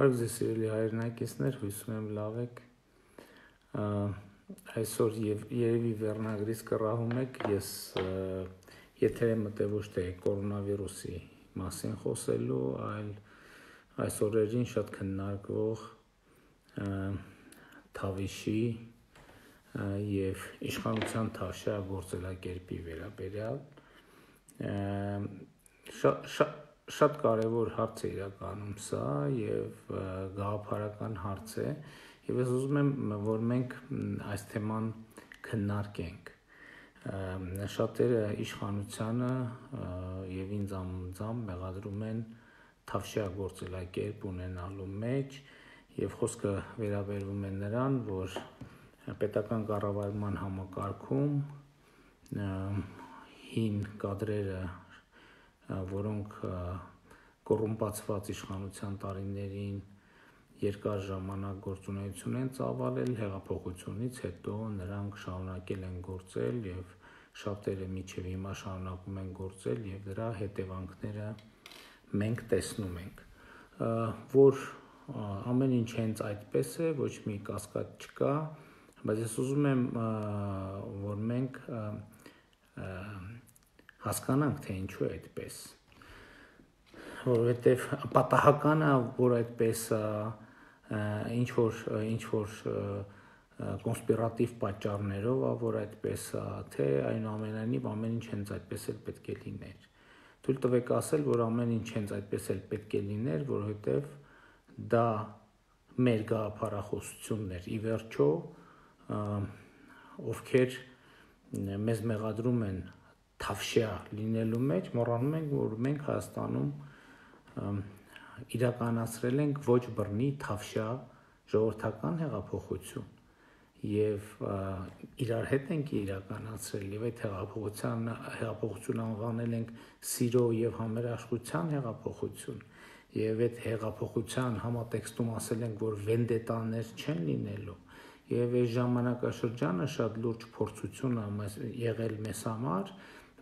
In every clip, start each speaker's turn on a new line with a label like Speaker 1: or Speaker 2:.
Speaker 1: Հարկ ձեզ սիրելի հայրենակիցներ, հույսում եմ լավ եք, այսօր երևի վերնագրից կռահում եք, ես եթեր եմ մտել ոչ թե կորոնավիրուսի մասին խոսելու, այլ այս օրերին շատ քննարկվող Թավիշի և իշխանության Թավշյա գործելակերպի վերաբերյալ շատ կարևոր հարց է իրականում սա և գաղափարական հարց է և ես ուզում եմ, որ մենք այս թեման քննարկենք շատերը իշխանությանը և ինձ անձամբ մեղադրում են Թավշյա գործելակերպ ունենալու մեջ և խոսքը վերաբերվում է նրան, որ պետական կառավարման համակարգում հին կադրերը, որոնք կոռումպացված իշխանության տարիներին երկար ժամանակ գործունեություն են ծավալել, հեղափոխությունից հետո նրանք շարունակել են գործել և շատերը մինչև հիմա շարունակում են գործել և դրա հետևանքները մենք տեսնում ենք, որ ամեն ինչ հենց այդպես է, ոչ մի կասկած չկա, բայց ես ուզում եմ, որ մենք հասկանանք, թե ինչու է այդպես, որովհետև պատահական է, որ այդպես ինչ-որ կոնսպիրատիվ պատճառներով, որ այդպես թե այնուամենայնիվ ամեն ինչ հենց այդպես էլ պետք է լիներ։ Թույլ տվեք ասել, որ ամեն ինչ հենց այդպես էլ պետք է լիներ, որովհետև դա մեր գաղափարախոսությունն էր, ի վերջո, ովքեր մեզ մեղադրում են Թավշյա լինելու մեջ, մոռանում ենք, որ մենք Հայաստանում իրականացրել ենք ոչ բռնի Թավշյա ժողովրդական հեղափոխություն և իրար հետ ենք իրականացրել և այդ հեղափոխությունը անվանել ենք սիրո և համերաշխության հեղափոխություն և այդ հեղափոխության համատեքստում ասել ենք, որ վենդետաներ չեն լինելու և այս ժամանակաշրջանը շատ լուրջ փորձություն է եղել մեզ համար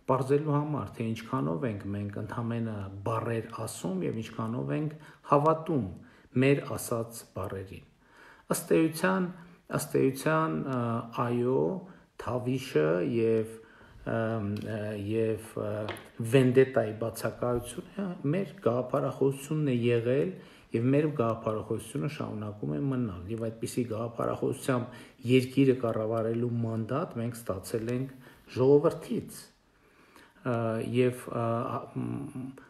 Speaker 1: պարզելու համար, թե ինչքանով ենք մենք ընդամենը բառեր ասում և ինչքանով ենք հավատում մեր ասած բառերին։ Ըստ էության, այո, Թավիշը և վենդետայի բացակայությունը մեր գաղափարախոսությունն է եղել և մեր գաղափարախոսությունը շարունակում է մնալ և այդպիսի գաղափարախոսությամբ երկիրը կառավարելու մանդատ մենք ստացել ենք ժողովրդից և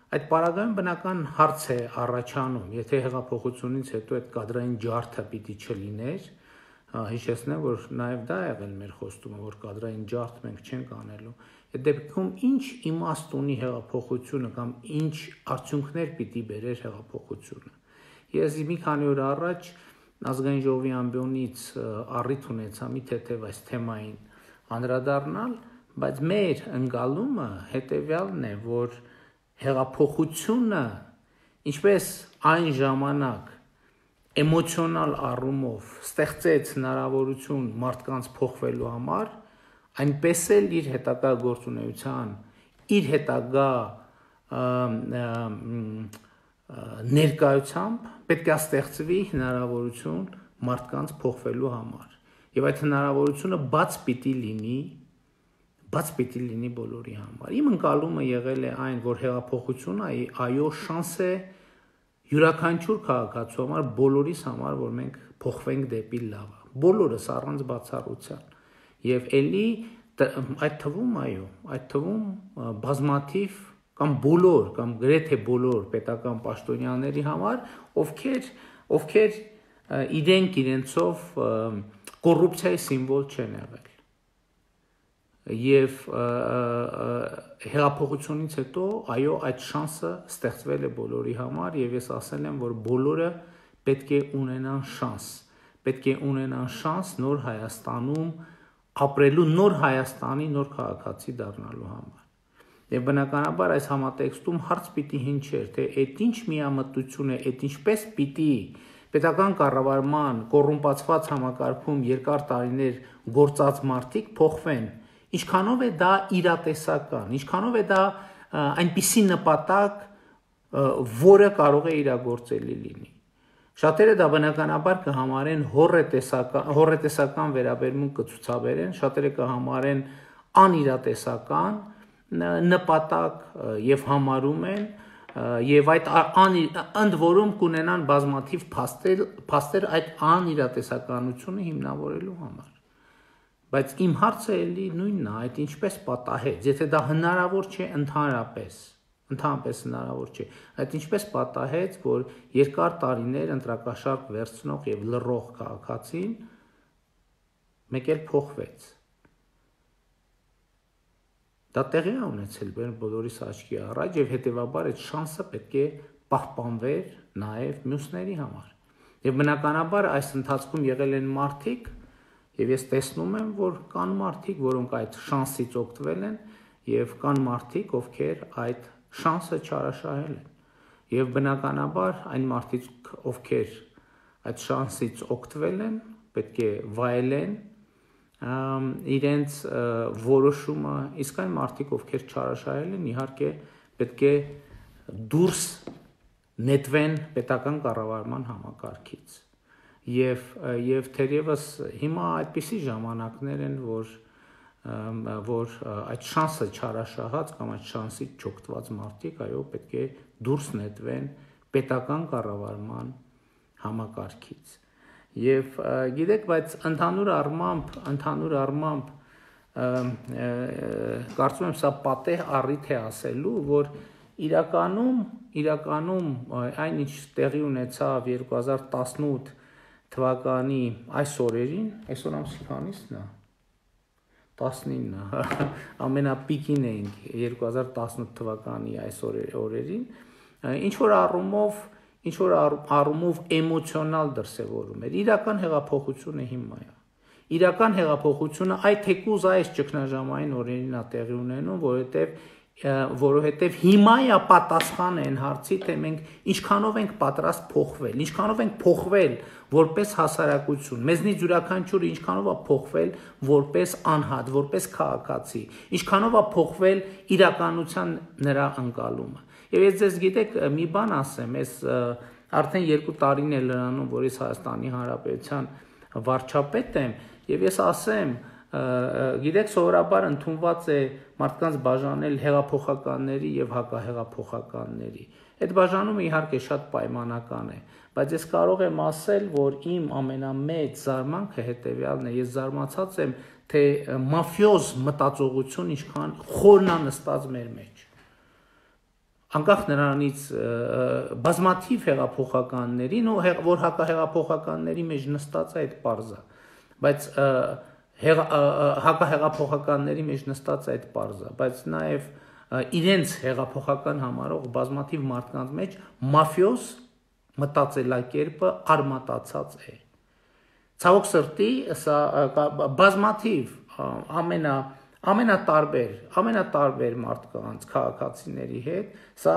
Speaker 1: այդ պարագայում բնական հարց է առաջանում, եթե հեղափոխությունից հետո այդ կադրային ջարդը պիտի չլիներ, հիշեցնեմ, որ նաև դա է եղել մեր խոստումը, որ կադրային ջարդ մենք չենք անելու, այդ դեպքում ինչ իմաստ ունի հեղափոխությունը կամ ինչ արդյունքներ պիտի բերեր հեղափոխությունը։ Ես մի քանի օր առաջ Ազգային ժողովի ամբիոնից առիթ ունեցա մի թեթև այս թեմային անդրադառնալ, բայց մեր ընկալումը հետևյալն է, որ հեղափոխությունը, ինչպես այն ժամանակ էմոցիոնալ առումով ստեղծեց հնարավորություն մարդկանց փոխվելու համար, այնպես էլ իր հետագա գործունեության, իր հետագա ներկայությամբ պետք է ստեղծվի հնարավորություն մարդկանց փոխվելու համար և այդ հնարավորությունը բաց պիտի լինի բոլորի համար։ Իմ ընկալումը եղել է այն, որ հեղափոխությունը այո շանս է յուրաքանչյուր քաղաքացու համար, բոլորիս համար, որ մենք փոխվենք դեպի լավը, բոլորս առանց բացառության և էլի այդ թվում բազմաթիվ կամ բոլոր կամ գրեթե բոլոր պետական պաշտոնյաների համար, ովքեր իրենցով կոռուպցիայի սիմվոլ չեն եղել և հեղափոխությունից հետո այո այդ շանսը ստեղծվել է բոլորի համար և ես ասել եմ, որ բոլորը պետք է ունենան շանս նոր Հայաստանում ապրելու, նոր Հայաստանի նոր քաղաքացի դառնալու համար և բնականաբար այս համատեքստում հարց պիտի հնչեր, թե այդ ինչ միամտություն է, այդ ինչպես պիտի պետական կառավարման կոռումպացված համակարգում երկար տարիներ գործած մարդիկ փոխվեն, ինչքանով է դա իրատեսական, ինչքանով է դա այնպիսի նպատակ, որը կարող է իրագործելի լինի։ Շատերը դա բնականաբար կհամարեն հորետեսական վերաբերմունք կցուցաբերեն, շատերը կհամարեն անիրատեսական նպատակ եւ համարում են եւ այդ ընդ որում կունենան բազմաթիվ փաստեր այդ անիրատեսականությունը հիմնավորելու համար։ Բայց իմ հարցը էլի նույնն է, այդ ինչպես պատահեց, եթե դա հնարավոր չէ ընդհանրապես հնարավոր չէ, այդ ինչպես պատահեց, որ երկար տարիներ ընտրակաշարք վերցնող եւ լռող քաղաքացին մեկ էլ փոխվեց։ Դա տեղի է ունեցել բոլորիս աչքի առաջ եւ հետեւաբար այդ շանսը պետք է պահպանվեր նաեւ մյուսների համար։ Եվ բնականաբար այս ընթացքում եղել են մարդիկ, եւ ես տեսնում եմ, որ կան մարդիկ, որոնք այդ շանսից օգտվել են եւ կան մարդիկ, ովքեր այդ շանսը չարաշահել են։ Եվ բնականաբար այն մարդիկ, ովքեր այդ շանսից օգտվել են, պետք է վայելեն իրենց որոշումը, իսկ այն մարդիկ, ովքեր չարաշահել են, իհարկե պետք է դուրս նետվեն պետական կառավարման համակարգից։ Եվ թերևս հիմա այդպիսի ժամանակներ են, որ այդ շանսը չարաշահած կամ այդ շանսից չօգտված մարդիկ, այո, պետք է դուրս նետվեն պետական կառավարման համակարգից։ Եվ գիտեք, բայց ընդհանուր առմամբ կարծում եմ սա պատեհ առիթ է ասելու, որ իրականում այն ինչ տեղի ունեցավ 2018 թվականի այս օրերին, այսօր ամսի քանիսն է, 19, ամենապիկին էինք 2018 թվականի այս օրերին, ինչ որ առումով էմոցիոնալ դրսևորում էր, իրական հեղափոխությունը հիմա է, իրական հեղափոխությունը այդ թեկուզ այս ճգնաժամային օրերին է տեղի ունենում, որովհետև հիմա է պատասխանը այն հարցի, թե մենք ինչքանով ենք պատրաստ փոխվել, ինչքանով ենք փոխվել որպես հասարակություն, մեզնից յուրաքանչյուրը ինչքանով է փոխվել որպես անհատ, որպես քաղաքացի, ինչքանով է փոխվել իրականության նրա ընկալումը։ Եվ ես ձեզ գիտեք մի բան ասեմ, ես արդեն 2 տարին է լրանում, որ ես Հայաստանի Հանրապետության վարչապետ եմ, եւ ես ասեմ, գիտեք, սովորաբար ընդունված է մարդկանց բաժանել հեղափոխականների եւ հակահեղափոխականների։ Այդ բաժանումը իհարկե շատ պայմանական է, բայց ես կարող եմ ասել, որ իմ ամենամեծ զարմանքը հետեւյալն է, ես զարմացած եմ, թե մաֆիոզ մտածողություն ինչքան խորն է նստած մեր մեջ։ Անկախ նրանից բազմաթիվ հեղափոխականներին, որ հակահեղափոխականների մեջ նստած է այդ պարզը, բայց հակահեղափոխականների մեջ նստած է այդ պարզը, բայց նաև իրենց հեղափոխական համարող բազմաթիվ մարդկանց մեջ մաֆիոզ մտածելակերպը արմատացած է։ Ցավոք սրտի, սա բազմաթիվ ամենատարբեր մարդկանց, քաղաքացիների հետ, սա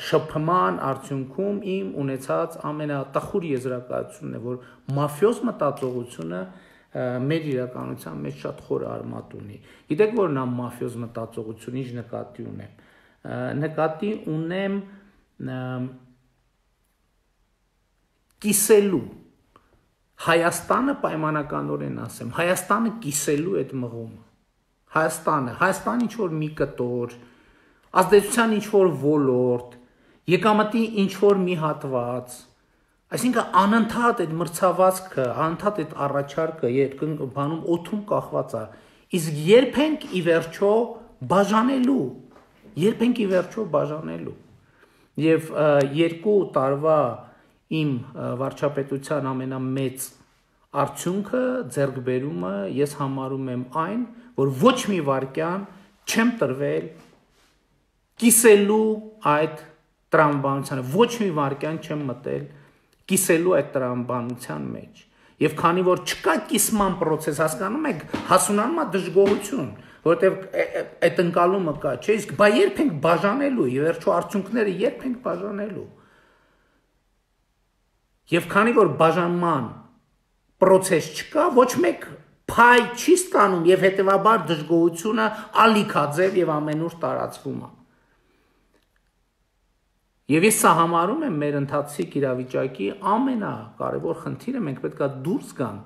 Speaker 1: շփման արդյունքում իմ ունեցած ամենատխուր եզրակացությունն է, որ մաֆիոզ մտածողությունը մեր իրականության մեջ շատ խոր արմատ ունի։ Գիտեք, որ նա մաֆիոզ մտածողություն ինչ նկատի ունեմ։ Նկատի ունեմ կիսելու Հայաստանը պայմանականորեն ասեմ, Հայաստանը կիսելու այդ մղումը, Հայաստանը ինչ-որ մի կտոր, ազդեցության ինչ-որ ոլորտ, եկամտի ինչ-որ մի հատված, այսինքն անընդհատ այդ մրցավազքը, անընդհատ այդ առաջարկը բանում օդում կախված է, իսկ երբ ենք ի վերջո բաժանելու, եւ 2 տարվա իմ վարչապետության ամենամեծ արդյունքը, ձեռքբերումը ես համարում եմ այն, որ ոչ մի վայրկյան չեմ տրվել կիսելու այդ տրամաբանությանը, ոչ մի վայրկյան չեմ մտել կիսելու այդ տրամաբանության մեջ։ Եվ քանի որ չկա կիսման process, հասկանում եք, հասունանում է դժգոհություն, որովհետև այդ ընկալումը կա, չէ՞, իսկ բա երբ ենք բաժանելու, ի վերջո արդյունքները երբ ենք բաժանելու։ Եվ քանի որ բաժանման process չկա, ոչ մեկ փայ չի ստանում եւ հետեւաբար դժգոհությունը ալիքաձև եւ ամենուր տարածվում է։ Եվ ես սա համարում եմ մեր ընթացիկ իրավիճակի ամենակարևոր խնդիրը, մենք պետք է դուրս գանք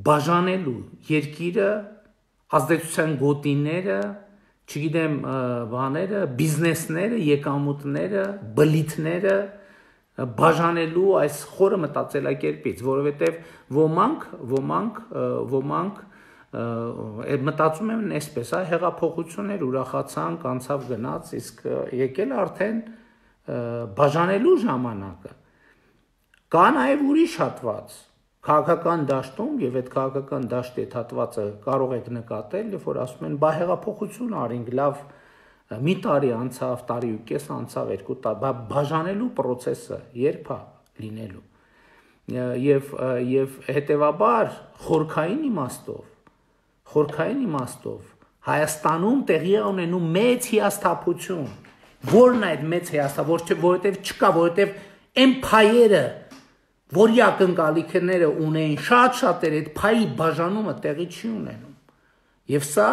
Speaker 1: բաժանելու երկիրը, ազդեցության գոտիները, չգիտեմ, բաները, բիզնեսները, եկամուտները, բլիթները բաժանելու այս խորը մտածելակերպից, որովհետև ոմանք մտածում են այսպես, հեղափոխություններ ուրախացանք, անցավ գնաց, իսկ եկել արդեն բաժանելու ժամանակը։ Կա նաև ուրիշ հատված, քաղաքական դաշտում, եւ այդ քաղաքական դաշտի հատվածը կարող եք նկատել, երբ որ ասում են բա հեղափոխություն արինք, լավ մի տարի անցավ, տարի ու կես անցավ, 2 տարի, բաժանելու process-ը երբ է լինելու։ Եվ հետեւաբար խորքային իմաստով Հայաստանում տեղի է ունենում մեծ հիասթափություն։ Որն է այդ մեծ հիասթափությունը, որովհետև չկա, որովհետև այն փայերը, որի ակնկալիքները ունեն շատ-շատեր, այդ փայի բաժանումը տեղի չի ունենում։ Եվ սա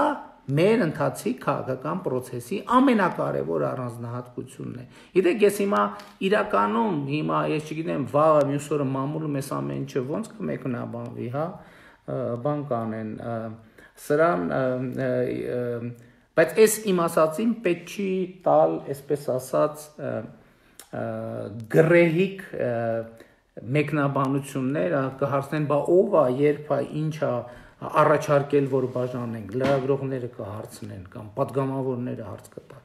Speaker 1: մեր ընթացիկ քաղաքական process-ի ամենակարևոր առանձնահատկությունն է։ Գիտեք, ես հիմա իրականում, ես չգիտեմ, վաղը մյուս օրը մամուլում ես ամեն ինչը ոնց կմեկնաբանվի, հա, բան կանեն, սրան, բայց այս իմ ասածին պետք չի տալ, այսպես ասած, գրեհիկ մեկնաբանություններ, կհարցնեն, բա ով է, երբ է, ինչ է առաջարկել, որ բաժանենք, լրագրողները կհարցնեն կամ պատգամավորները հարց կտան։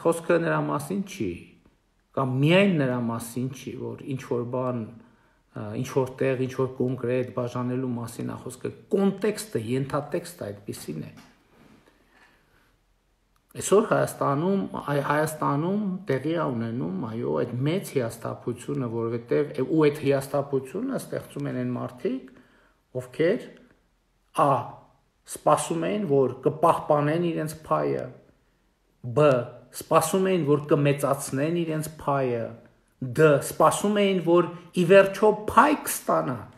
Speaker 1: Խոսքը նրա մասին չի, կամ միայն նրա մասին չի, որ ինչ-որ բան, ինչ-որ տեղ, ինչ-որ կոնկրետ բաժանելու մասին է խոսքը, կոնտեքստը, ենթատեքստը այդպիսին է։ Այսօր Հայաստանում տեղի է ունենում, այո, այդ մեծ հիասթափությունը, որովհետև ու այդ հիասթափությունը ստեղծում են այն մարդիկ, ովքեր սպասում էին, որ կպահպանեն իրենց փայը, սպասում էին, որ կմեծացնեն իրենց փայը, սպասում էին, որ ի վերջո փայ կստանան։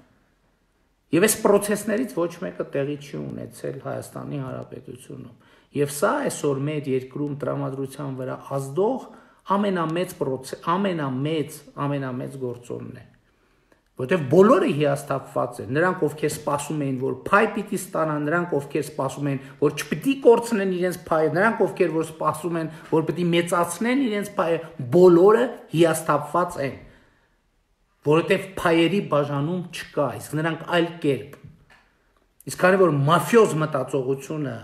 Speaker 1: Եվ այս process-ներից ոչ մեկը տեղի չի ունեցել Հայաստանի Հանրապետությունում։ Եվ սա այսօր մեր երկրում տրամադրության վրա ազդող ամենամեծ գործոնն է, որտեղ բոլորը հիասթափված են, նրանք ովքեր սպասում էին, որ փայ պիտի ստանան, նրանք ովքեր սպասում էին, որ չպիտի կորցնեն իրենց փայը, նրանք ովքեր որ սպասում են, որ պիտի մեծացնեն իրենց փայը, բոլորը հիասթափված են, որովհետև փայերի բաժանում չկա, իսկ նրանք այլ կերպ։ Իսկ քանի որ մաֆիոզ մտածողությունը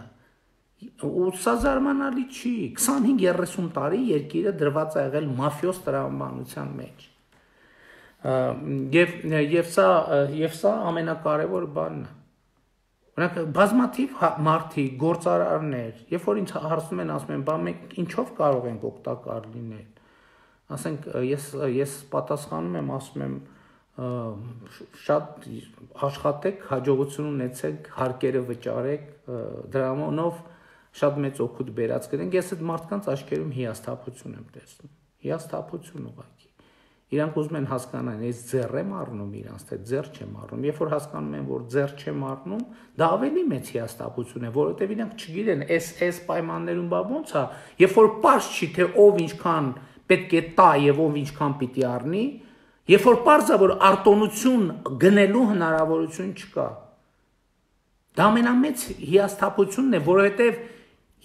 Speaker 1: ու սա զարմանալի չի, 25-30 տարի երկիրը դրված է եղել մաֆիոզ տրամաբանության մեջ։ Եվ սա ամենակարևոր բանն է։ Օրինակ բազմաթիվ մարդիկ, գործարարներ, երբ որ ինձ հարցնում են, ասում են, բա մենք ինչով կարող ենք օգտակար լինել։ Ասենք ես պատասխանում եմ, ասում եմ, շատ աշխատեք, հաջողություն ունեցեք, հարկերը վճարեք, դրանով շատ մեծ օգուտ բերած կդենք, ես այդ մարդկանց աչքերում հիասթափություն եմ տեսնում, հիասթափություն ուղղակի։ Իրանք ուզում են հասկանան, ես ձեռ եմ առնում իրանց, թե ձեռ չեմ առնում, երբ որ հասկանում են, որ ձեռ չեմ առնում, դա ավելի մեծ հիասթափություն է, որովհետև իրանք չգիտեն, այս պայմաններում բա ոնց է, երբ որ պարզ չի, թե ով ինչքան պետք է տա եւ ով ինչքան պիտի առնի, երբ որ պարզ է, որ արտոնություն գնելու հնարավորություն չկա։ Դա ամենամեծ հիասթափությունն է, որովհետև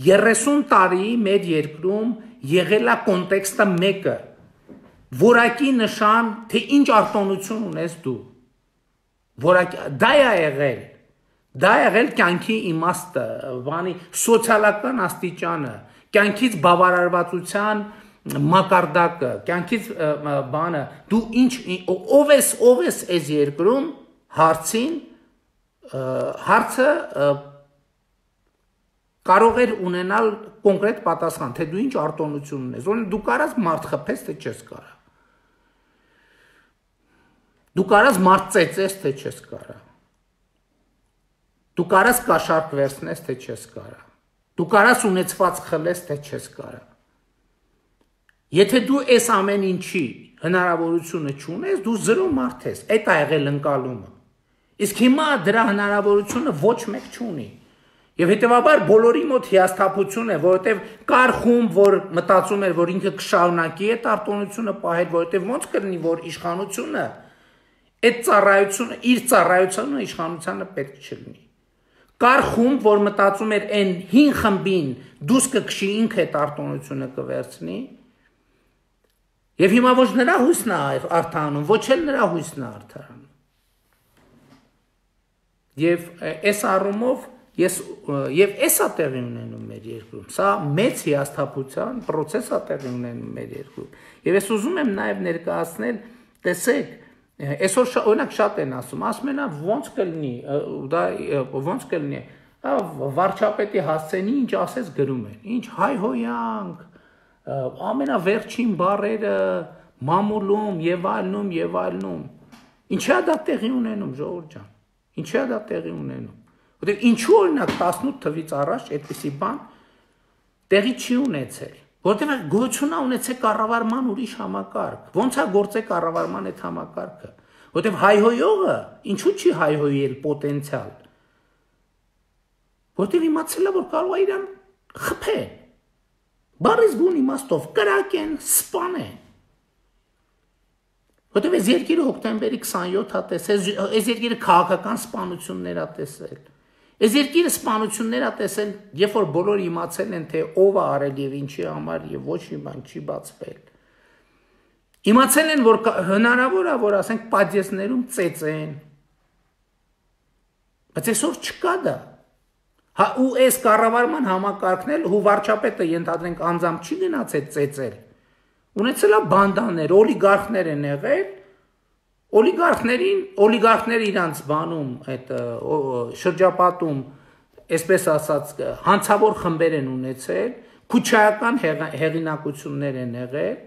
Speaker 1: 30 տարի մեր երկրում եղել է կոնտեքստը մեկը, որակի նշան, թե ինչ արտոնություն ունես դու, դա է եղել կյանքի իմաստը, սոցիալական աստիճանը, կյանքից բավարարվածության մակարդակը, կյանքից բանը, դու ով ես այս երկրում հարցը կարող էր ունենալ կոնկրետ պատասխան, թե դու ինչ արտոնություն ունես, դու կարաս մարդ խփես, թե չես կարա, դու կարաս մարդ ծեծես, թե չես կարա, դու կարաս կաշառք վերցնես, թե չես կարա, դու կարաս ունեցված խլես, թե չես կարա։ Եթե դու այս ամեն ինչի հնարավորությունը չունես, դու զրո մարդ ես, այդ է եղել ընկալումը։ Իսկ հիմա դրա հնարավորությունը ոչ մեկ չունի։ Եվ հետևաբար բոլորի մոտ հիասթափություն է, որովհետև կար խումբ, որ մտածում էր, որ ինքը կշարունակի այդ արտոնությունը պահել, որովհետև ոնց կլինի, որ իշխանությունը այդ ծառայությունը, իր ծառայությունը իշխանությանը պետք չլինի։ Կար խումբ, որ մտածում էր այն հին խմբին դուս կքշի ինքը այդ արտոնությունը կվերցնի, եւ հիմա ոչ նրա հույսն է արդարանում, ոչ էլ նրա հույսն է արդարանում։ Եվ այս առումով Եվ էսա տեղի ունենում մեր երկրում, սա մեծ հիասթափության պրոցես է տեղի ունենում մեր երկրում։ Եվ ես ուզում եմ նաև ներկայացնել, տեսեք, այսօր օրինակ շատ են ասում են ոնց կլինի, դա ոնց կլինի, վարչապետի հասցենի ինչ ասես գրում են, ինչ հայհոյանք, ամենավերջին բառերը մամուլում եւ այլնում, ինչի է դա տեղի ունենում, ժողովուրդ ջան, ինչի է դա տեղի ունենում։ Որտեղ ինչու օրինակ 18 թվից առաջ այդպիսի բան տեղի չի ունեցել, որտեղ գոյություն է ունեցել կառավարման ուրիշ համակարգ, ոնց է գործել կառավարման այդ համակարգը, որտեղ հայհոյողը ինչու չի հայհոյել պոտենցիալ, որտեղ իմացել է, որ կարող է իրան խփել, բառից բուն իմաստով կրակեն, սպանեն, որտեղ այս երկիրը հոկտեմբերի 27-ը տեսել, այս երկիրը քաղաքական սպանություններ է տեսել, այս երկիրը սպանություններ է տեսել, երբ որ բոլորը իմացել են, թե ով է արել եւ ինչի համար եւ ոչ մի բան չի բացվել։ Իմացել են, որ հնարավոր է, որ ասենք պատյեզներում ծեծեն։ Բայց այսօր չկա դա։ Հա ու այս կառավարման համակարգն էլ ու վարչապետը ենթադրենք անձամբ չի գնացել ծեծել։ Ունեցել է բանդաներ, օլիգարխներ են եղել, օլիգարխները իրանց բանում, այդ շրջապատում, այսպես ասած, հանցավոր խմբեր են ունեցել, քուչայական հեղինակություններ են եղել,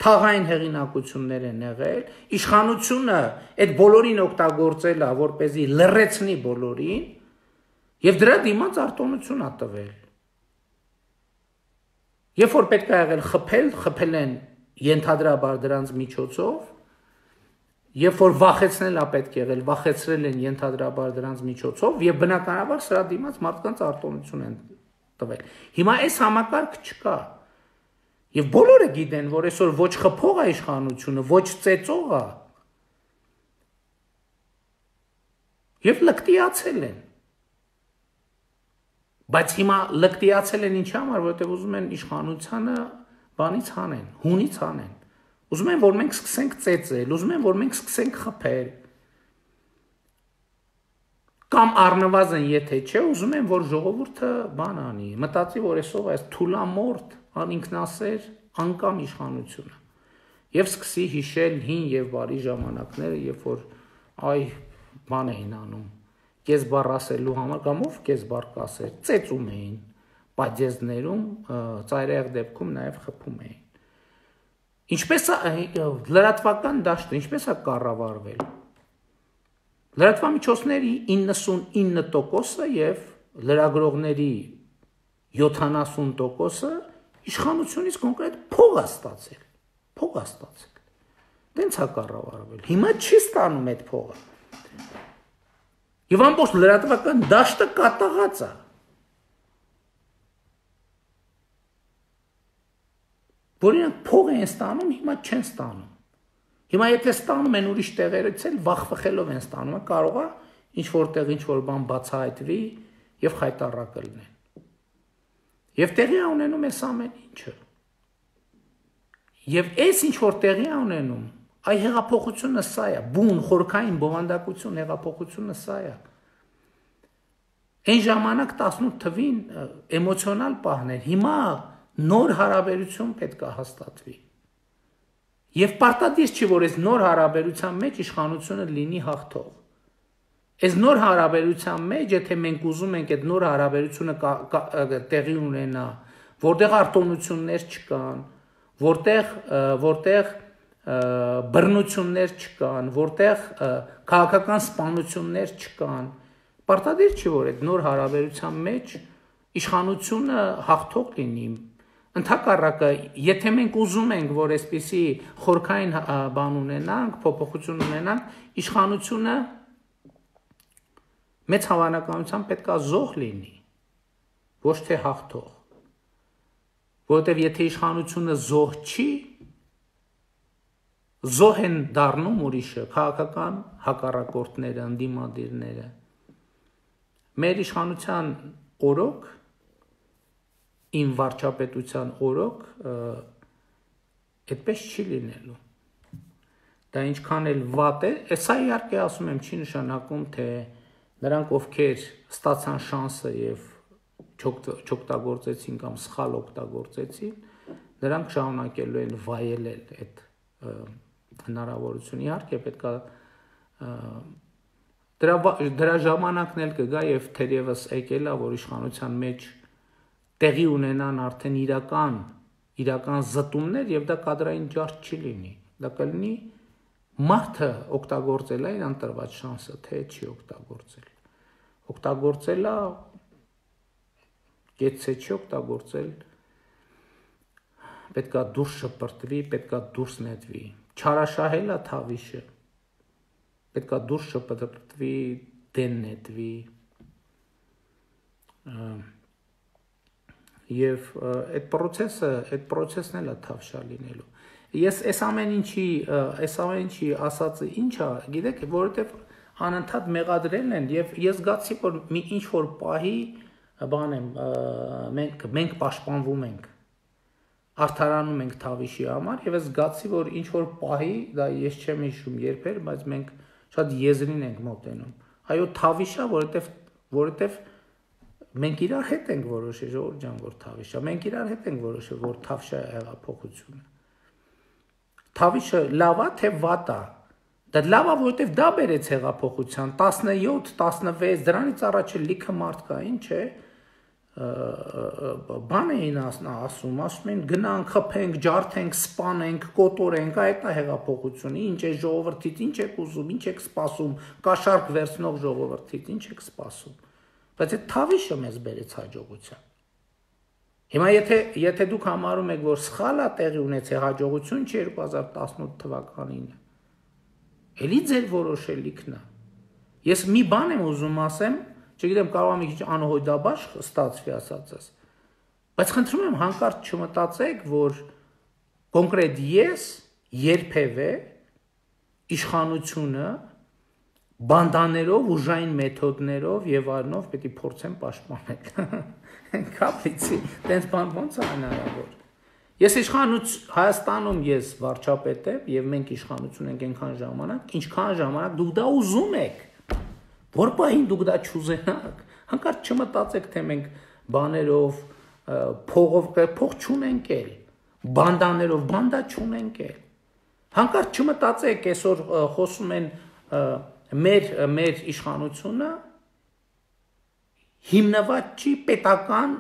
Speaker 1: թաղային հեղինակություններ են եղել, իշխանությունը այդ բոլորին օգտագործել է, որպեսզի լռեցնի բոլորին, եւ դրա դիմաց արտոնություն է տվել։ Երբ որ պետք է եղել խփել են ենթադրաբար դրանց միջոցով, երբ որ վախեցնել է պետք եղել, վախեցրել են ենթադրաբար դրանց միջոցով եւ բնականաբար սրա դիմաց մարդկանց արտոնություն են տվել։ Հիմա այս համակարգ չկա։ Եվ բոլորը գիտեն, որ այսօր ոչ խփող է իշխանությունը, ոչ ծեծող է։ Եվ լկտիացել են։ Բայց հիմա լկտիացել են ինչի համար, որովհետեւ ուզում են իշխանությանը բանից հանեն, հունից հանեն։ Ուզում են, որ մենք սկսենք ծեծել, ուզում են, որ մենք սկսենք խփել։ Կամ առնվազն եթե չէ, ուզում են, որ ժողովուրդը բան անի, մտածի, որ այսօր այս թուլամորթ, անինքնասեր, անկամ իշխանությունը։ Եվ սկսի հիշել հին եւ բարի ժամանակները, երբ որ այ բան էին անում, կես բառ ասելու համար կամ ով կես բառ կասեր, ծեծում էին, պատյեզներում, ծայրահեղ դեպքում նաեւ խփում էին։ Ինչպես է լրատվական դաշտը, ինչպես է կառավարվել։ Լրատվամիջոցների 99%-ը եւ լրագրողների 70%-ը իշխանությունից կոնկրետ փող է ստացել։ Դենց է կառավարվել։ Հիմա չի ստանում այդ փողը։ Եվ ամբողջ լրատվական դաշտը կատաղած է։ Որ իրենք փող են ստանում, հիմա չեն ստանում։ Հիմա եթե ստանում են ուրիշ տեղերից էլ վախվխելով են ստանում, կարող է ինչ-որտեղ ինչ-որ բան բացահայտվի եւ խայտառակը լինեն։ Եվ տեղի է ունենում այս ամեն ինչը։ Եվ այս ինչ-որ տեղի է ունենում, այ հեղափոխությունը սա է, բուն, խորքային բովանդակություն հեղափոխությունը սա է։ Այն ժամանակ 18 թվին էմոցիոնալ պահներ, հիմա նոր հարաբերություն պետք է հաստատվի։ Եվ պարտադիր չի, որ այս նոր հարաբերության մեջ իշխանությունը լինի հաղթող։ Այս նոր հարաբերության մեջ, եթե մենք ուզում ենք այդ նոր հարաբերությունը տեղի ունենա, որտեղ արտոնություններ չկան, որտեղ բռնություններ չկան, որտեղ քաղաքական սպանություններ չկան, պարտադիր չի, որ այդ նոր հարաբերության մեջ իշխանությունը հաղթող լինի։ Ընդհակառակը, եթե մենք ուզում ենք, որ այսպիսի խորքային բան ունենանք, փոփոխություն ունենանք, իշխանությունը մեծ հավանականությամբ պետք է զոհ լինի։ ոչ թե հաղթող, որովհետև եթե իշխանությունը զոհ չի, զոհ են դառնում ուրիշը, քաղաքական հակառակորդները, ընդդիմադիրները։ Մեր իշխանության օրոք, իմ վարչապետության օրոք, այդպես չի լինելու։ Դա ինչքան էլ վատ է, սա իհարկե ասում եմ, չի նշանակում, թե նրանք, ովքեր ստացան շանսը եւ չօգտագործեցին կամ սխալ օգտագործեցին, նրանք շարունակելու են վայելել այդ հնարավորությունը։ Իհարկե պետք է դրա ժամանակն էլ կգա եւ թերևս եկել է, որ իշխանության մեջ տեղի ունենան արդեն իրական զտումներ եւ դա կադրային ջարդ չի լինի։ Դա կլինի մարդը օգտագործել է իր ընտրված շանսը, թե չի օգտագործել։ Օգտագործել է, գեցե չի օգտագործել, պետքա դուրս շպրտվի, պետքա դուրս նետվի։ Չարաշահել է թավիշը, պետքա դուրս շպրտվի, դեն նետվի։ Եվ այդ պրոցեսն էլ է թավշա լինելու։ Ես այս ամեն ինչի ասածը ինչ է, գիտեք, որովհետև անընդհատ մեղադրել են եւ ես զգացի, որ մի ինչ որ պահի բան եմ, մենք պաշտպանվում ենք, արդարանում ենք թավիշի համար եւ ես զգացի, որ ինչ որ պահի, դա ես չեմ հիշում երբեր, բայց մենք շատ եզրին ենք մոտենում։ Այո, թավիշա, որովհետև մենք իրար հետ ենք որոշել, ժողովուրդ ջան, որ թավիշա, մենք իրար հետ ենք որոշել, որ թավշա է հեղափոխությունը։ Թավիշը լավ է, թե վատ է։ Դա լավ է, որովհետև դա բերեց հեղափոխության 17, 16, դրանից առաջ լիքը մարդկային, չէ, բան էին ասում են գնանք, խփենք, ջարդենք, սպանենք, կոտորենք, այդ է հեղափոխությունը, ինչ է ժողովրդից, ինչ եք ուզում, ինչ եք սպասում, կաշառք վերցնող ժողովրդից, ինչ եք սպասում։ Բայց այդ թավիշը մեզ բերեց հաջողության։ Հիմա եթե դուք համարում եք, որ սխալ է տեղի ունեցել հաջողություն չի 2018 թվականին, էլի ձեր որոշելիքն է։ Ես մի բան եմ ուզում ասեմ, չգիտեմ, կարող եմ մի քիչ անհոյդաբար ստացվի ասածս, բայց խնդրում եմ հանկարծ չմտածեք, որ կոնկրետ ես երբևէ իշխանությունը բանդաներով, ուժային մեթոդներով եւ այլնով պետք է փորձեմ պաշտպանել։ Կապրիցի, տենց բան ոնց է հնարավոր։ Ես Հայաստանում ես վարչապետ եմ եւ մենք իշխանություն ենք այնքան ժամանակ, ինչքան ժամանակ դուք դա ուզում եք։ Որ բային դուք դա չուզենաք, հանկարծ չմտածեք, թե մենք բաներով, փող չունենք էլ, բանդաներով, բանդա չունենք էլ։ Հանկարծ չմտածեք, այսօր խոսում են մեր իշխանությունը հիմնված չի պետական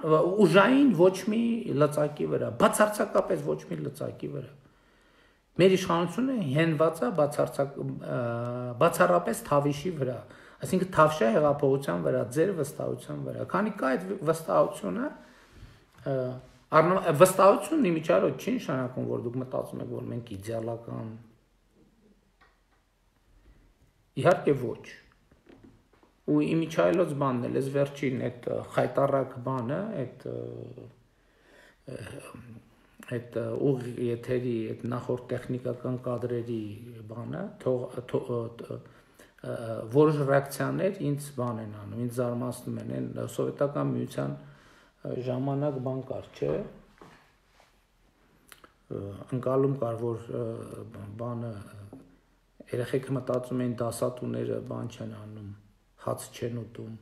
Speaker 1: ուժային ոչ մի լծակի վրա, բացարձակապես ոչ մի լծակի վրա։ Մեր իշխանությունը հենված է բացառապես թավիշի վրա, այսինքն թավշա հեղափոխության վրա, ձեր վստահության վրա։ Քանի կա այդ վստահությունը, վստահությունն իմիջիայլոց չի նշանակում, որ դուք մտածում եք, որ մենք իդեալական։ Իհարկե ոչ։ Ու իմիջայլոց բանն էլ, ես վերջին այդ խայտարակ բանը, այդ ուղի եթերի, այդ նախորդ տեխնիկական կադրերի բանը, որոշ ռեակցիաներ ինձ բան են անում, ինձ զարմացնում են, սովետական միության ժամանակ բան կար, չէ, ընկալում կար, որ բանը, երեխեքը մտածում են դասատուները բան չեն անում, հաց չեն ուտում,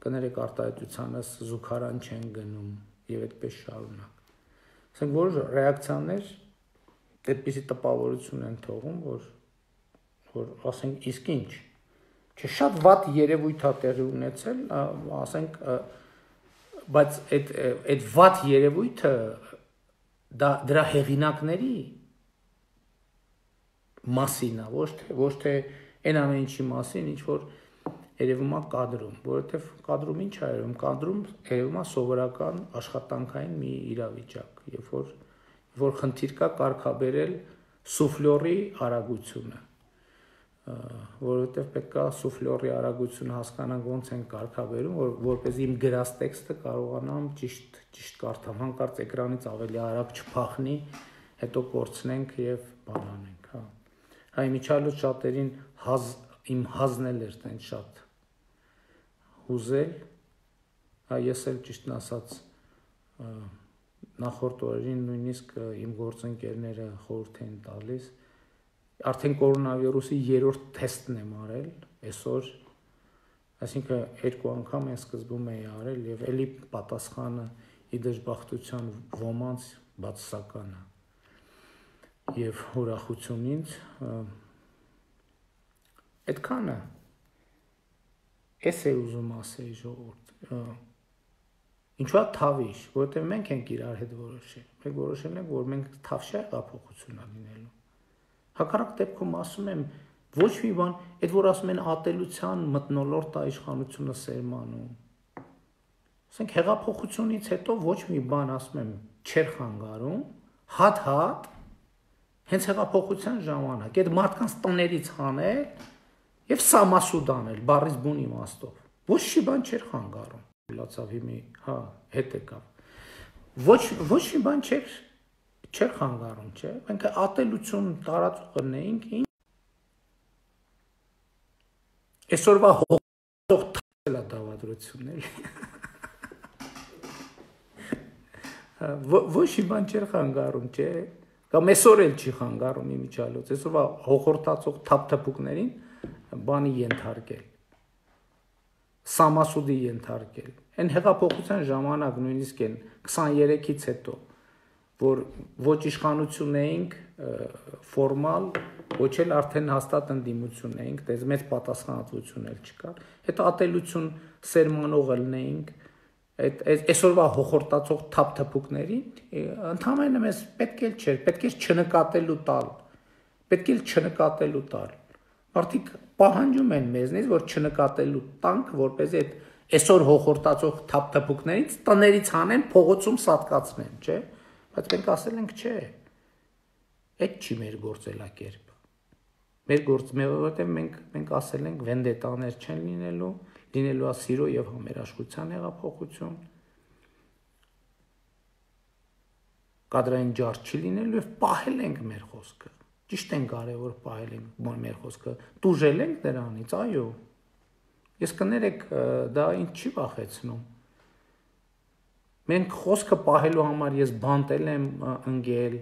Speaker 1: կներեք արտահայտությանս զուգարան չեն գնում եւ այդպես շարունակ։ Ասենք որ ռեակցիաներ այդպիսի տպավորություն են թողում, որ ասենք իսկ ինչ, չէ շատ վատ երևույթ է տեղի ունեցել, ասենք, բայց այդ վատ երևույթը դրա հեղինակների մասին է, ոչ թե այն ամեն ինչի մասին, ինչ որ երևում է կադրում, որովհետև կադրում ինչ է երևում, կադրում երևում է սովորական աշխատանքային մի իրավիճակ, երբ որ խնդիր կա կարգաբերել սուֆլյորի արագությունը, որովհետև պետք է սուֆլյորի արագությունը հասկանանք ոնց են կարգավերում, որպեսզի իմ գրած տեքստը կարողանամ ճիշտ կարդամ, հանկարծ էկրանից ավելի արագ չփախնի, հետո կորցնենք եւ բան անենք, հա։ Հա իմիջիալոց շատերին իմ հազն էլ էր տենց շատ հուզել, հա ես էլ ճիշտն ասած նախորդ օրերին նույնիսկ իմ գործընկերները խորհուրդ են տալիս, արդեն կորոնավիրուսի 3-րդ թեստն եմ արել այսօր, այսինքն 2 անգամ են սկզբում էի արել եւ էլի պատասխանը ի դժբախտության ոմանց բացասական է եւ ուրախություն ինձ այդքանը էս է ուզում ասել ժողովուրդ ինչու՞ թավիշ, որովհետեւ մենք ենք իրար հետ որոշել, մենք որոշել ենք, որ մենք թավշյա հեղափոխություն անելու հակառակ դեպքում ասում եմ ոչ մի բան, այդ որ ասում են ատելության մթնոլորտ է իշխանությունը սերմանում։ Ասենք հեղափոխությունից հետո ոչ մի բան ասում եմ չեր խանգարում, հատ հենց հեղափոխության ժամանակ այդ մարդկանց տներից հանել եւ սամասուդ անել, բառից բուն իմաստով։ Ոչ մի բան չէր խանգարում։ Լացավ հիմի, հա, հետ եկավ։ Ոչ մի բան չէր խանգարում, չէ՞։ Մենք ատելություն տարածողն էինք, այսօրվա հողող թափել է դավադրությունն էլի։ Ոչ մի բան չէր խանգարում, չէ՞։ Կամ այսօր էլ չի խանգարում իմիջիալոց, այսօրվա հողորտացող թափթփուկներին բանի ենթարկել։ Սամասուդի ենթարկել։ Այն հեղափոխության ժամանակ նույնիսկ են 23-ից հետո որ ոչ իշխանություն էինք ֆորմալ, ոչ էլ արդեն հաստատ ընդդիմություն էինք, դες մեծ պատասխանատվություն էլ չկար։ Այդ ատելություն սերմանողը լինեինք, այսօրվա հոխորտացող թափթփուկներին, ընդհանրապես մեզ պետք էլ չէր, պետք է չնկատելու տալ։ Մարդիկ պահանջում են մեզնից, որ չնկատելու տանք, որպեսզի այդ այսօր հոխորտացող թափթփուկներից տներից հանեն, փողոցում սատկացնեն, չէ՞։ Բայց մենք ասել ենք չէ, այդ չի մեր գործելակերպը, որովհետև մենք ասել ենք վենդետաներ չեն լինելու է սիրո և համերաշխության հեղափոխություն, կադրային ջարդ չի լինելու և պահել ենք մեր խոսքը, ճիշտ են կարևոր պահել ենք մեր խոսքը, տուժել ենք դրանից, այո, ես կներեք դա ինձ չի վախեցնում, մենք խոսքը պահելու համար ես բանտել եմ ընկել,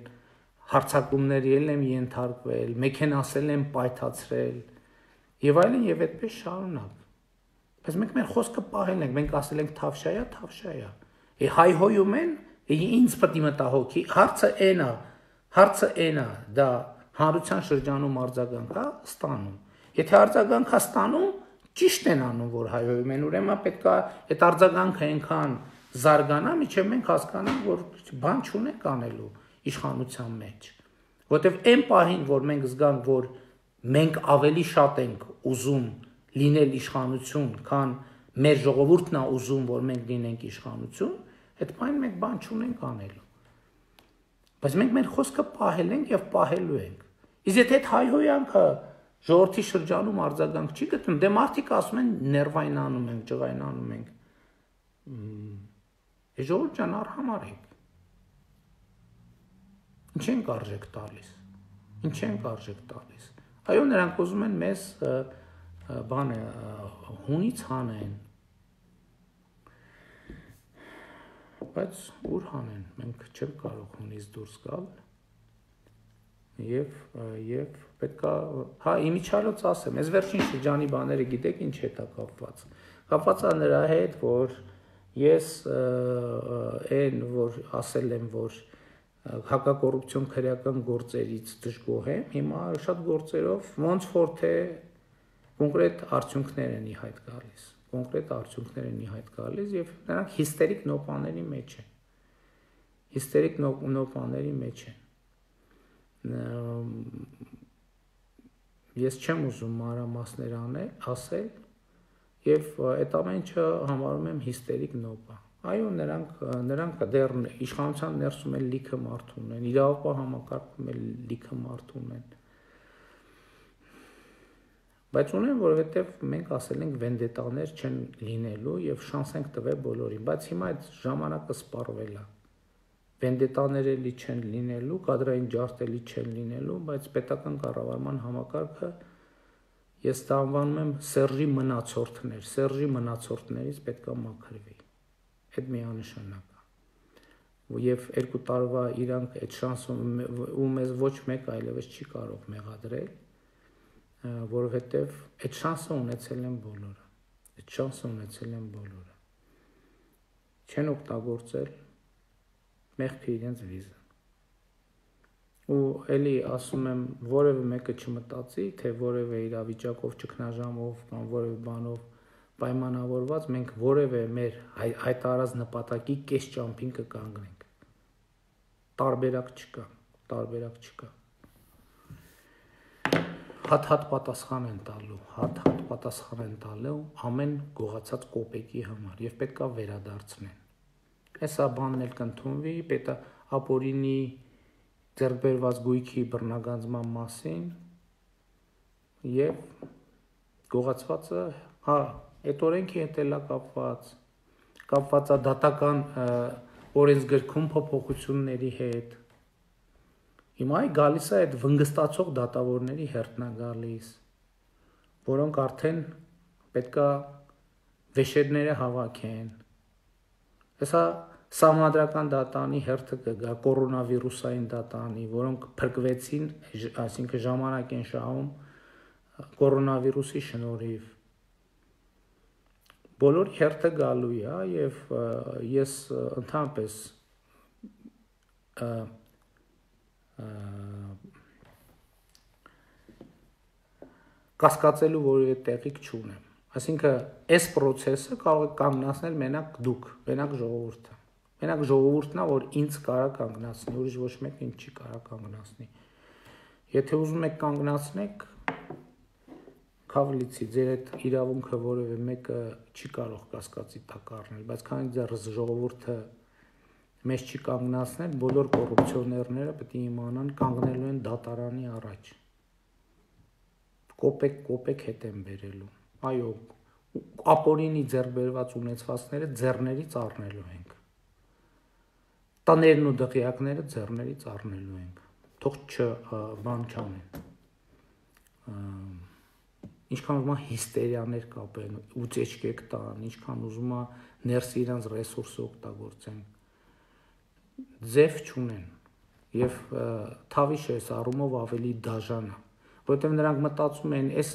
Speaker 1: հարցակումների եմ ենթարկվել, մեքենասել եմ պայթացրել եւ այլն եւ այդպես շարունակ։ Բայց մենք մեր խոսքը պահել ենք, մենք ասել ենք թավշայա։ Հայհոյում են, ինձ պետք է մտահոգի, հարցը էնա, դա հանրության շրջանում արձագանք է ստանում։ Եթե արձագանք է ստանում, ճիշտ են անում, որ հայհոյում են, ուրեմն պետք է այդ արձագանքը այնքան զարգանա, միջև մենք հասկանանք, որ բան չունենք անելու իշխանության մեջ, որովհետև այն պահին, որ մենք զգանք, որ մենք ավելի շատ ենք ուզում լինել իշխանություն, քան մեր ժողովուրդն է ուզում, որ մենք լինենք իշխանություն, այդ պահին մենք բան չունենք անելու։ Բայց մենք մեր խոսքը պահել ենք եւ պահելու ենք։ Իսկ եթե այդ հայհոյանքը ժողովրդի շրջանում արձագանք չի գտնում, դե մարդիկ ասում են ներվայնանում ենք, ջղայնանում ենք։ Ժողովուրդ ջան, արհամարհեք։ Ինչ ենք արժեք տալիս։ Այո, նրանք ուզում են մեզ հունից հանեն։ Բայց ուր հանեն, մենք չենք կարող հունից դուրս գալ։ Եվ պետքա, հա, իմիջիալոց ասեմ, այս վերջին շրջանի բաները գիտեք ինչ հետ է կապված։ Կապված է նրա հետ, որ ես որ ասել եմ, որ հակակոռուպցիոն քրեական գործերից դժգոհ եմ, հիմա շատ գործերով ոնց որ թե կոնկրետ արդյունքներ են ի հայտ գալիս եւ նրանք հիստերիկ նոպաների մեջ են։ Ես չեմ ուզում մանրամասներ ասել եւ այդ ամեն ինչը համարում եմ հիստերիկ նոպա։ Այո, նրանք դեռ իշխանության ներսում էլ լիքը մարդ ունեն, իրավապահ համակարգում էլ լիքը մարդ ունեն։ Բայց ունեն, որովհետև մենք ասել ենք վենդետաներ չեն լինելու եւ շանս ենք տվել բոլորին, բայց հիմա այդ ժամանակը սպառվել է։ Վենդետաներ էլի չեն լինելու, կադրային ջարդ էլի չեն լինելու, բայց պետական կառավարման համակարգը ես դա անվանում եմ Սերժի մնացորդներ, Սերժի մնացորդներից պետք է մաքրվի։ Այդ միանշանակ է։ Եվ 2 տարվա իրանք այդ շանսը ու մեզ ոչ մեկ այլևս չի կարող մեղադրել, որովհետև այդ շանսը ունեցել են բոլորը։ Այդ շանսը ունեցել են բոլորը։ Չեն օգտագործել մեղքի իրենց վիզը։ Ու էլի ասում եմ, որևէ մեկը չմտածի, թե որևէ իրավիճակով, ճգնաժամով կամ որևէ բանով պայմանավորված մենք որևէ մեր հայտարարած նպատակի կես ճամփին կկանգնենք։ Տարբերակ չկա, տարբերակ չկա։ Հատ-հատ պատասխան են տալու, հատ-հատ պատասխան են տալու ամեն գողացած կոպեկի համար եւ պետքա վերադարձնեն։ Այսա բանն էլ կընդունվի, պետք է ապօրինի ձեռքբերված գույքի բռնագանձման մասին եւ գողացվածը, հա, այդ օրենքի հետ էլա կապված է դատական օրենսգրքում փոփոխությունների հետ։ Հիմա գալիս է այդ վնգստացող դատավորների հերթնա գալիս, որոնք արդեն պետքա վեշերները հավաքեն։ Հեսա սահմանադրական դատանի հերթը կգա, կորոնավիրուսային դատանի, որոնք փրկվեցին, այսինքն ժամանակ են շահում կորոնավիրուսի շնորհիվ։ Բոլորի հերթը գալու է եւ ես ընդհանրապես կասկածելու որևէ տեղիք չունեմ։ Այսինքն այս process-ը կարող է կանգնացնել մենակ դուք, մենակ ժողովուրդը։ Մենակ ժողովուրդն է, որ ինձ կարա կանգնացնի, ուրիշ ոչ մեկ ինձ չի կարա կանգնացնի։ Եթե ուզում եք կանգնացնեք, քավլիցի, ձեր այդ իրավունքը որևէ մեկը չի կարող կասկածի տակ առնել, բայց քանի դեռ ժողովուրդը մեզ չի կանգնացնել, բոլոր կոռուպցիոներները պետք է իմանան կանգնելու են դատարանի առաջ։ Կոպեկ հետ են բերելու։ Այո, ապօրինի ձեռքբերված ունեցվածքները ձեռներից առնելու ենք։ Տներն ու դղյակները ձեռներից առնելու ենք։ Թող բան չանեն։ Ինչքան ուզում է հիստերիաներ կապեն, ուծեչկեք տան, ինչքան ուզում է ներսի իրանց ռեսուրսը օգտագործեն։ Ձև չունեն եւ թավիշ էս առումով ավելի դաժան է, որովհետեւ նրանք մտածում են, այս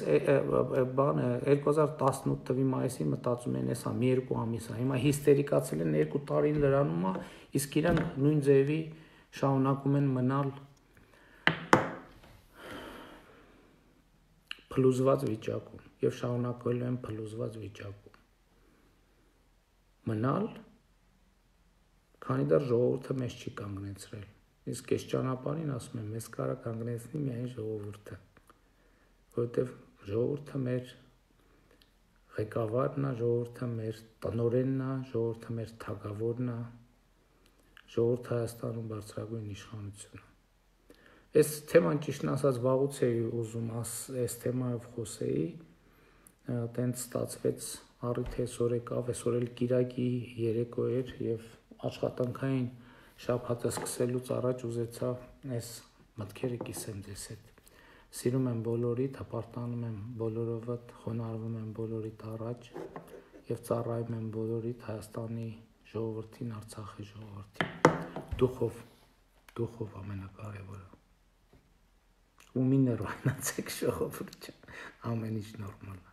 Speaker 1: բանը 2018 թվականի մայիսին մտածում են, էսա մի 2 ամիս է, հիմա հիստերիկացել են 2 տարին լրանում է, իսկ իրանք նույն ձևի շարունակում են մնալ փլուզված վիճակում եւ շարունակվելու են փլուզված վիճակում մնալ, քանի դեռ ժողովուրդը մեզ չի կանգնեցրել։ Իսկ այս ճանապարհին ասում եմ, մեզ կարա կանգնեցնի միայն ժողովուրդը, որովհետեւ ժողովուրդը մեր ղեկավարն է, ժողովուրդը մեր տնօրենն է, ժողովուրդը մեր թագավորն է, ժողովուրդը Հայաստանում բարձրագույն իշխանությունն է։ Այս թեման ճիշտն ասած վաղուց էի ուզում այս թեմայով խոսեի, տենց ստացվեց առիթ այսօր եկավ, այսօր էլ կիրակի երեկո էր եւ աշխատանքային շաբաթը սկսելուց առաջ ուզեցա այս մտքերը կիսեմ ձեզ հետ։ Սիրում եմ բոլորիդ, հպարտանում եմ բոլորովդ, խոնարհվում եմ բոլորիդ առաջ եւ ծառայում եմ բոլորիդ Հայաստանի ժողովրդին, Արցախի ժողովրդին։ Դուխով ամենակարևորը։ ու մի նորմալացեք ժողովուրդ, ամեն ինչ նորմալ է։